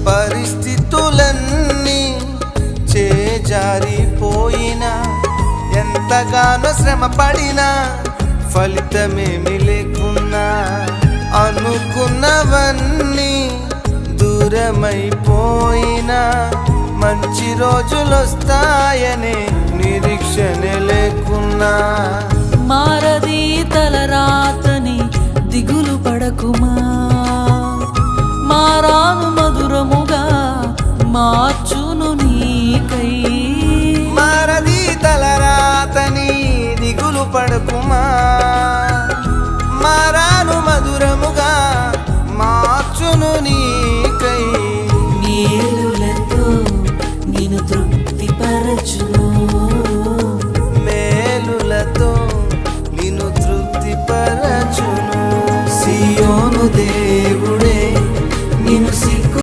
పరిస్థితులన్నీ చేజారిపోయినా ఎంతగానో శ్రమ పడినా ఫలితమేమి లేకున్నా అనుకున్నవన్నీ దూరమైపోయినా మంచి రోజులొస్తాయనే నిరీక్షణ లేకున్నా మారది తలరాతని దిగులు పడకుమా, మారాను మధురముగా మార్చును నీకై. మారది తలరాతని దిగులు పడకుమా, మారాను మధురముగా మార్చును నీ